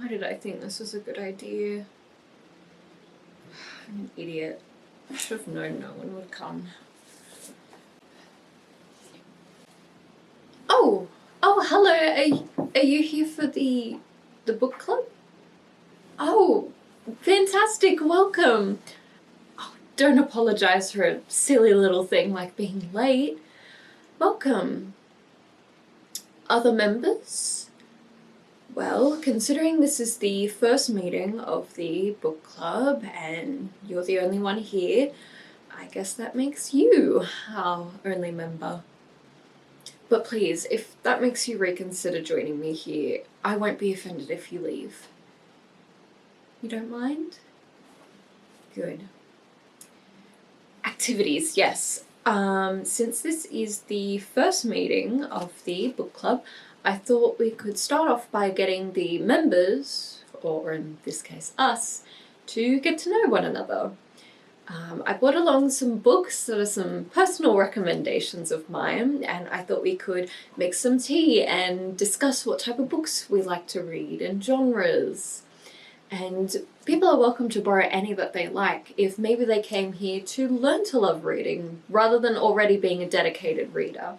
Why did I think this was a good idea? I'm an idiot. I should have known no one would come. Oh, hello. Are you here for the book club? Oh, fantastic. Welcome. Oh, don't apologize for a silly little thing like being late. Welcome. Other members? Well, considering this is the first meeting of the book club and you're the only one here, I guess that makes you our only member. But please, if that makes you reconsider joining me here, I won't be offended if you leave. You don't mind? Good. Activities, yes. Since this is the first meeting of the book club, I thought we could start off by getting the members, or in this case us, to get to know one another. I brought along some books that are some personal recommendations of mine, and I thought we could make some tea and discuss what type of books we like to read and genres. And people are welcome to borrow any that they like if maybe they came here to learn to love reading rather than already being a dedicated reader.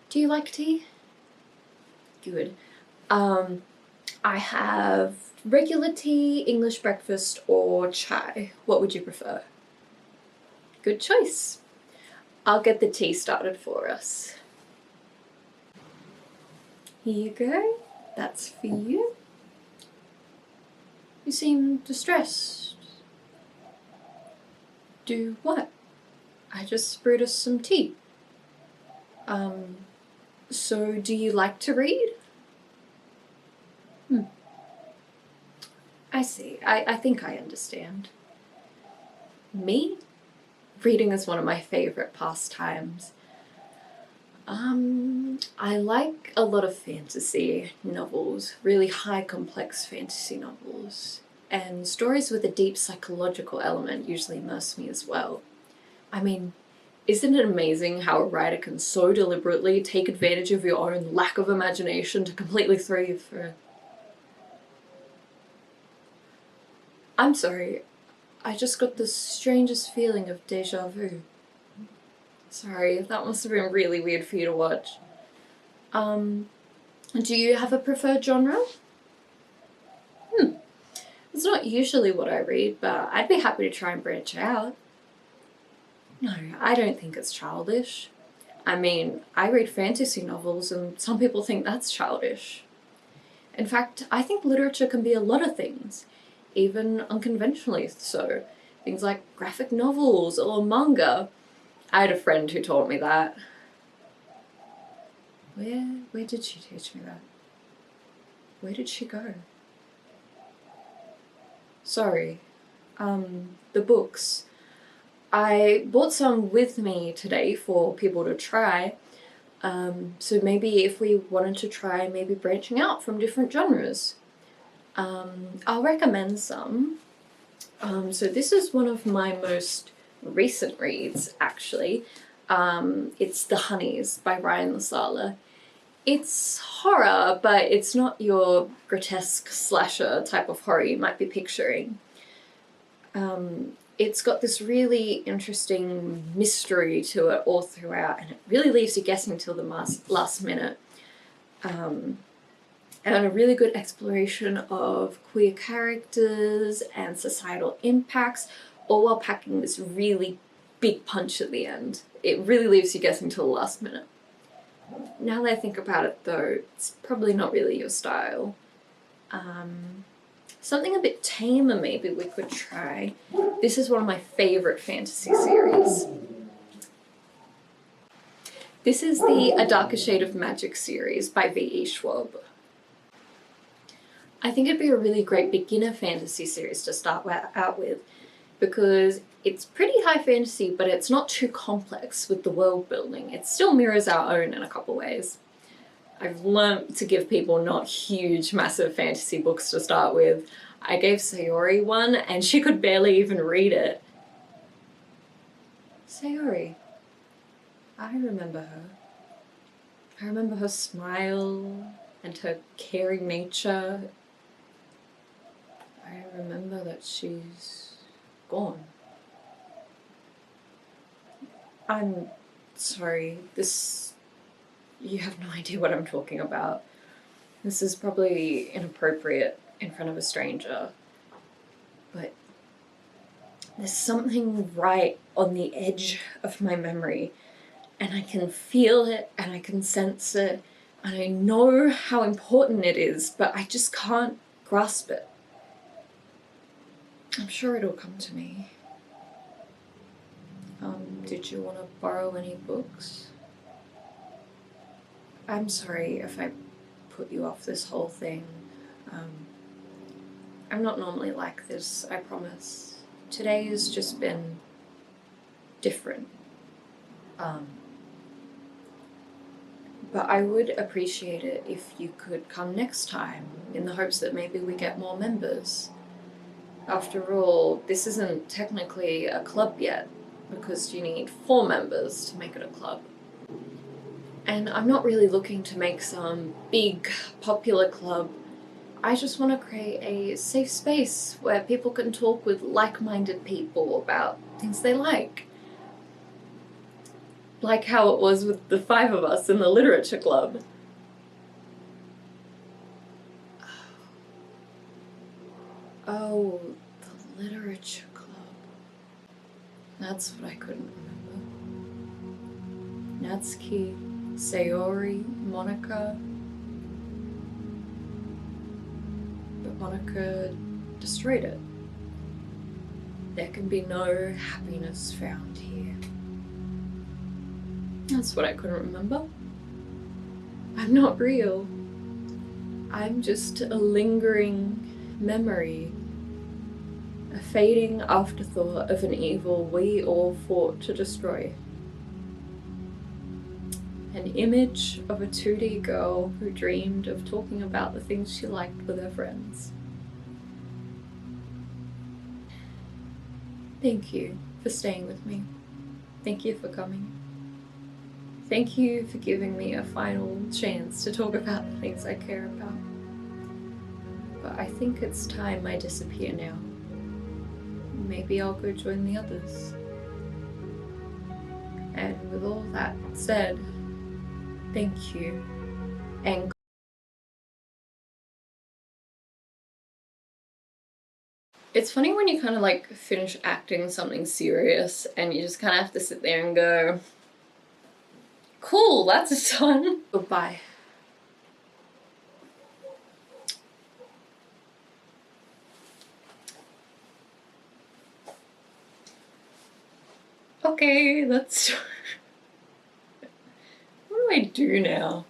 Do you like tea? Good. I have regular tea, English breakfast, or chai. What would you prefer? Good choice. I'll get the tea started for us. Here you go. That's for you. You seem distressed. Do what? I just brewed us some tea. So do you like to read? I see. I think I understand. Me? Reading is one of my favorite pastimes. I like a lot of fantasy novels, really high complex fantasy novels, and stories with a deep psychological element usually immerse me as well. I mean, isn't it amazing how a writer can so deliberately take advantage of your own lack of imagination to completely throw you for... I'm sorry, I just got the strangest feeling of déjà vu. Sorry, that must have been really weird for you to watch. Do you have a preferred genre? It's not usually what I read, but I'd be happy to try and branch out. No, I don't think it's childish. I mean, I read fantasy novels and some people think that's childish. In fact, I think literature can be a lot of things, even unconventionally so. Things like graphic novels or manga. I had a friend who taught me that. Where did she teach me that? Where did she go? Sorry. The books. I bought some with me today for people to try. So maybe if we wanted to try maybe branching out from different genres. I'll recommend some. So this is one of my most recent reads, actually. It's The Honeys by Ryan Lasala. It's horror, but it's not your grotesque slasher type of horror you might be picturing. It's got this really interesting mystery to it all throughout, and it really leaves you guessing till the last minute. And a really good exploration of queer characters and societal impacts, all while packing this really big punch at the end. It really leaves you guessing till the last minute. Now that I think about it though, it's probably not really your style. Something a bit tamer maybe we could try. This is one of my favourite fantasy series. This is the A Darker Shade of Magic series by V.E. Schwab. I think it'd be a really great beginner fantasy series to start out with, because it's pretty high fantasy, but it's not too complex with the world building. It still mirrors our own in a couple ways. I've learnt to give people not huge, massive fantasy books to start with. I gave Sayori one, and she could barely even read it. Sayori. I remember her. I remember her smile and her caring nature. I remember that she's gone. I'm sorry, you have no idea what I'm talking about. This is probably inappropriate in front of a stranger, but there's something right on the edge of my memory, and I can feel it and I can sense it, and I know how important it is, but I just can't grasp it. I'm sure it'll come to me. Did you want to borrow any books? I'm sorry if I put you off this whole thing. I'm not normally like this, I promise. Today has just been different. But I would appreciate it if you could come next time, in the hopes that maybe we get more members. After all, this isn't technically a club yet, because you need 4 members to make it a club. And I'm not really looking to make some big, popular club. I just want to create a safe space where people can talk with like-minded people about things they like. Like how it was with the 5 of us in the literature club. Oh, the literature club. That's what I couldn't remember. Natsuki, Sayori, Monica. But Monica destroyed it. There can be no happiness found here. That's what I couldn't remember. I'm not real. I'm just a lingering memory. A fading afterthought of an evil we all fought to destroy. An image of a 2D girl who dreamed of talking about the things she liked with her friends. Thank you for staying with me. Thank you for coming. Thank you for giving me a final chance to talk about the things I care about. But I think it's time I disappear now. Maybe I'll go join the others. And with all that said, thank you. And it's funny when you kind of like finish acting something serious and you just kind of have to sit there and go, cool, that's done. Goodbye. Okay, let's... What do I do now?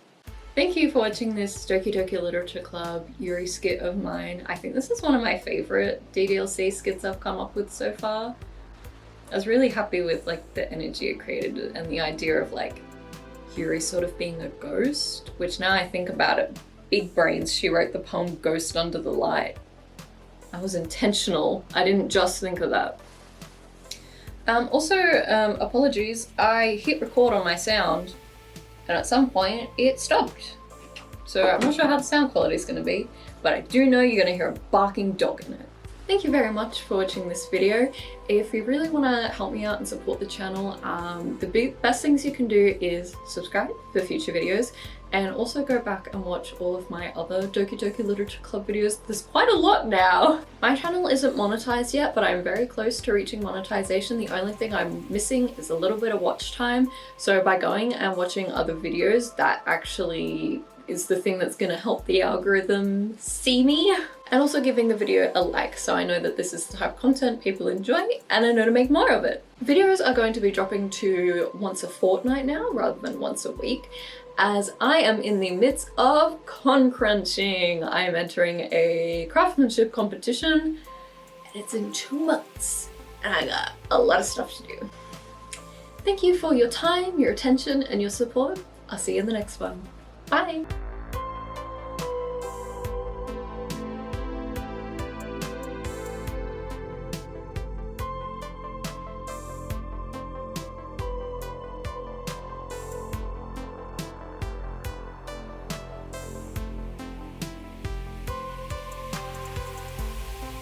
Thank you for watching this Doki Doki Literature Club Yuri skit of mine. I think this is one of my favorite DDLC skits I've come up with so far. I was really happy with like the energy it created and the idea of like Yuri sort of being a ghost, which now I think about it, big brains, she wrote the poem Ghost Under the Light. That was intentional. I didn't just think of that. Apologies, I hit record on my sound and at some point it stopped. So I'm not sure how the sound quality is going to be, but I do know you're going to hear a barking dog in it. Thank you very much for watching this video. If you really want to help me out and support the channel, the best things you can do is subscribe for future videos and also go back and watch all of my other Doki Doki Literature Club videos. There's quite a lot now. My channel isn't monetized yet, but I'm very close to reaching monetization. The only thing I'm missing is a little bit of watch time. So by going and watching other videos, that actually is the thing that's gonna help the algorithm see me. And also giving the video a like so I know that this is the type of content people enjoy and I know to make more of it. Videos are going to be dropping to once a fortnight now rather than once a week, as I am in the midst of con crunching. I am entering a craftsmanship competition and it's in 2 months and I got a lot of stuff to do. Thank you for your time, your attention and your support. I'll see you in the next one. Bye!